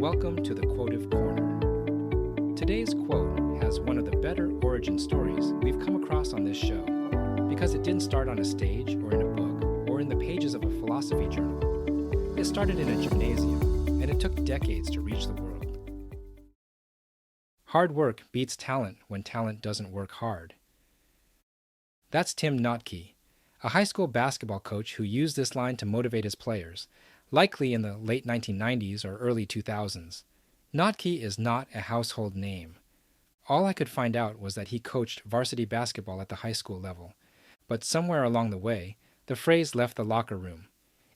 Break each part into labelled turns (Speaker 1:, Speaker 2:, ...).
Speaker 1: Welcome to the Quotive Corner. Today's quote has one of the better origin stories we've come across on this show because it didn't start on a stage or in a book or in the pages of a philosophy journal. It started in a gymnasium, and it took decades to reach the world. Hard work beats talent when talent doesn't work hard. That's Tim Notke, a high school basketball coach who used this line to motivate his players, likely in the late 1990s or early 2000s. Notke is not a household name. All I could find out was that he coached varsity basketball at the high school level, but somewhere along the way, the phrase left the locker room.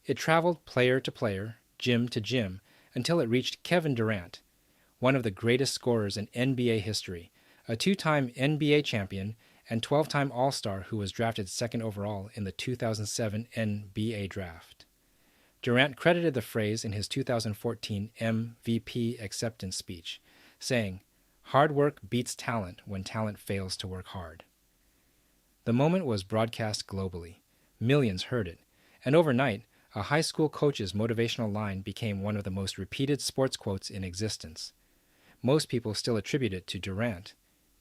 Speaker 1: It traveled player to player, gym to gym, until it reached Kevin Durant, one of the greatest scorers in NBA history, a two-time NBA champion and 12-time All-Star who was drafted second overall in the 2007 NBA draft. Durant credited the phrase in his 2014 MVP acceptance speech, saying, "Hard work beats talent when talent fails to work hard." The moment was broadcast globally. Millions heard it, and overnight, a high school coach's motivational line became one of the most repeated sports quotes in existence. Most people still attribute it to Durant.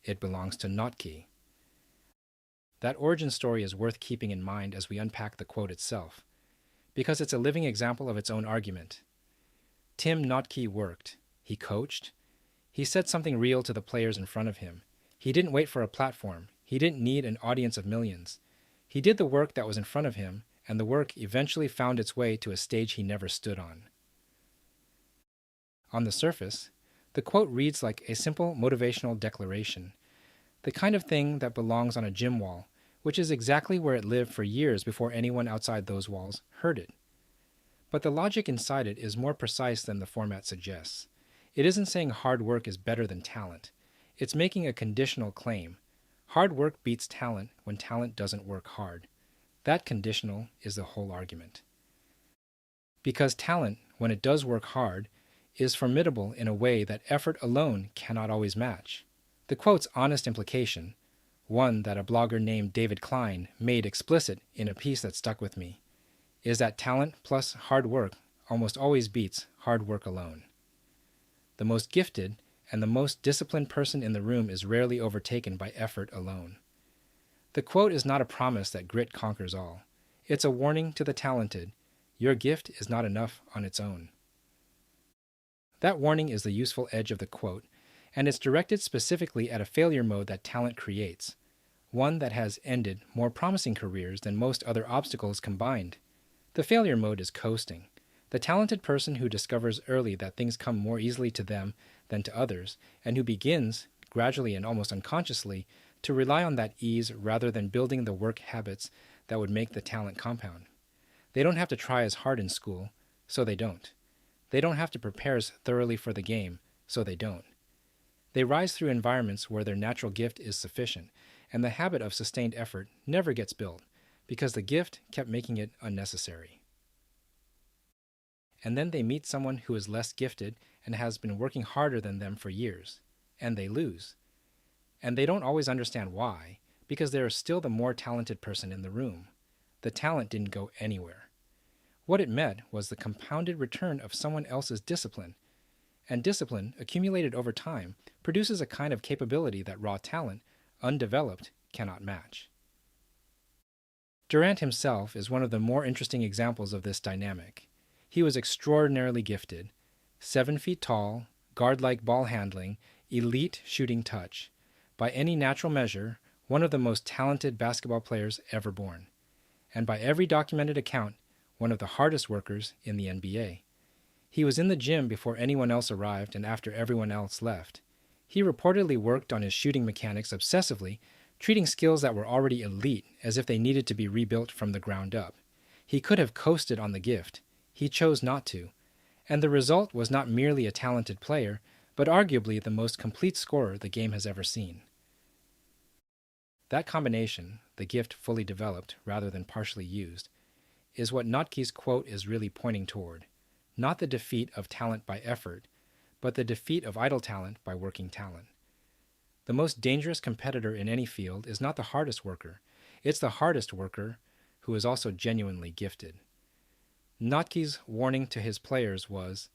Speaker 1: It belongs to Notke. That origin story is worth keeping in mind as we unpack the quote itself, because it's a living example of its own argument. Tim Notke worked. He coached. He said something real to the players in front of him. He didn't wait for a platform. He didn't need an audience of millions. He did the work that was in front of him, and the work eventually found its way to a stage he never stood on. On the surface, the quote reads like a simple motivational declaration, the kind of thing that belongs on a gym wall, which is exactly where it lived for years before anyone outside those walls heard it. But the logic inside it is more precise than the format suggests. It isn't saying hard work is better than talent. It's making a conditional claim. Hard work beats talent when talent doesn't work hard. That conditional is the whole argument. Because talent, when it does work hard, is formidable in a way that effort alone cannot always match. The quote's honest implication, one that a blogger named David Klein made explicit in a piece that stuck with me, is that talent plus hard work almost always beats hard work alone. The most gifted and the most disciplined person in the room is rarely overtaken by effort alone. The quote is not a promise that grit conquers all. It's a warning to the talented. Your gift is not enough on its own. That warning is the useful edge of the quote, and it's directed specifically at a failure mode that talent creates, one that has ended more promising careers than most other obstacles combined. The failure mode is coasting. The talented person who discovers early that things come more easily to them than to others, and who begins, gradually and almost unconsciously, to rely on that ease rather than building the work habits that would make the talent compound. They don't have to try as hard in school, so they don't. They don't have to prepare as thoroughly for the game, so they don't. They rise through environments where their natural gift is sufficient, and the habit of sustained effort never gets built, because the gift kept making it unnecessary. And then they meet someone who is less gifted and has been working harder than them for years, and they lose. And they don't always understand why, because they are still the more talented person in the room. The talent didn't go anywhere. What it met was the compounded return of someone else's discipline, and discipline, accumulated over time, produces a kind of capability that raw talent, undeveloped, cannot match. Durant himself is one of the more interesting examples of this dynamic. He was extraordinarily gifted, 7 feet tall, guard-like ball handling, elite shooting touch. By any natural measure, one of the most talented basketball players ever born. And by every documented account, one of the hardest workers in the NBA. He was in the gym before anyone else arrived and after everyone else left. He reportedly worked on his shooting mechanics obsessively, treating skills that were already elite as if they needed to be rebuilt from the ground up. He could have coasted on the gift. He chose not to. And the result was not merely a talented player, but arguably the most complete scorer the game has ever seen. That combination, the gift fully developed rather than partially used, is what Notke's quote is really pointing toward. Not the defeat of talent by effort, but the defeat of idle talent by working talent. The most dangerous competitor in any field is not the hardest worker. It's the hardest worker who is also genuinely gifted. Notke's warning to his players was,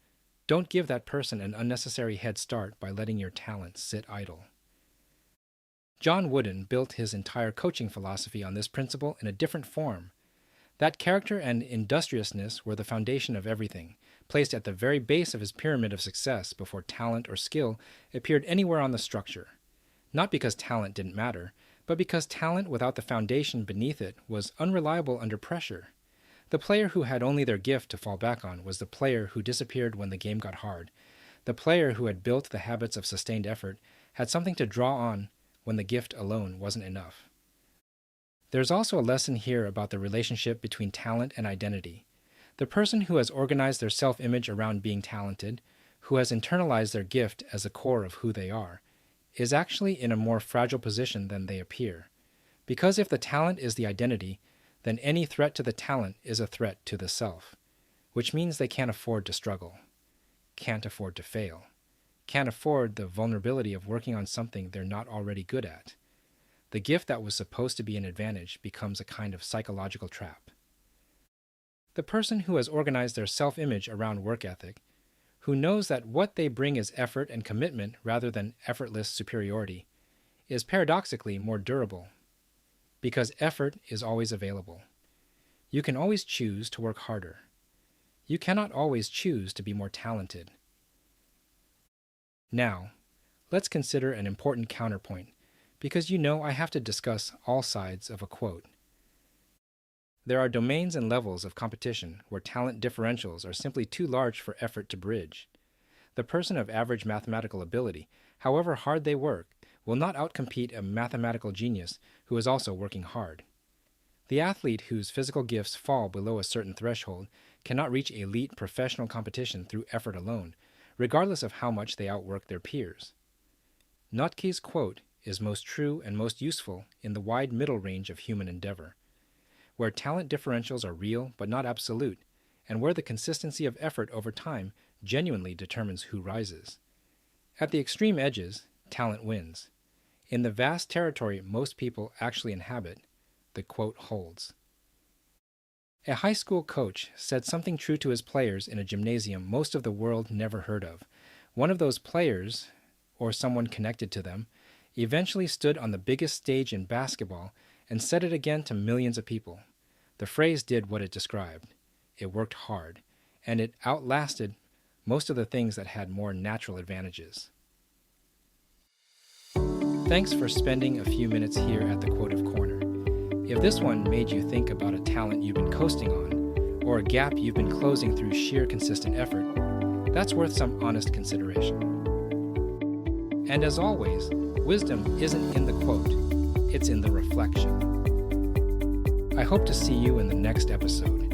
Speaker 1: Don't give that person an unnecessary head start by letting your talent sit idle. John Wooden built his entire coaching philosophy on this principle in a different form. That character and industriousness were the foundation of everything, placed at the very base of his pyramid of success before talent or skill appeared anywhere on the structure. Not because talent didn't matter, but because talent without the foundation beneath it was unreliable under pressure. The player who had only their gift to fall back on was the player who disappeared when the game got hard. The player who had built the habits of sustained effort had something to draw on when the gift alone wasn't enough. There's also a lesson here about the relationship between talent and identity. The person who has organized their self-image around being talented, who has internalized their gift as the core of who they are, is actually in a more fragile position than they appear. Because if the talent is the identity, then any threat to the talent is a threat to the self, which means they can't afford to struggle, can't afford to fail, can't afford the vulnerability of working on something they're not already good at. The gift that was supposed to be an advantage becomes a kind of psychological trap. The person who has organized their self-image around work ethic, who knows that what they bring is effort and commitment rather than effortless superiority, is paradoxically more durable, because effort is always available. You can always choose to work harder. You cannot always choose to be more talented. Now, let's consider an important counterpoint, because you know I have to discuss all sides of a quote. There are domains and levels of competition where talent differentials are simply too large for effort to bridge. The person of average mathematical ability, however hard they work, will not outcompete a mathematical genius who is also working hard. The athlete whose physical gifts fall below a certain threshold cannot reach elite professional competition through effort alone, regardless of how much they outwork their peers. Notke's quote is most true and most useful in the wide middle range of human endeavor, where talent differentials are real but not absolute, and where the consistency of effort over time genuinely determines who rises. At the extreme edges, talent wins. In the vast territory most people actually inhabit, the quote holds. A high school coach said something true to his players in a gymnasium most of the world never heard of. One of those players, or someone connected to them, eventually stood on the biggest stage in basketball and said it again to millions of people. The phrase did what it described. It worked hard, and it outlasted most of the things that had more natural advantages. Thanks for spending a few minutes here at the Quotive Corner. If this one made you think about a talent you've been coasting on, or a gap you've been closing through sheer consistent effort, that's worth some honest consideration. And as always, wisdom isn't in the quote, it's in the reflection. I hope to see you in the next episode.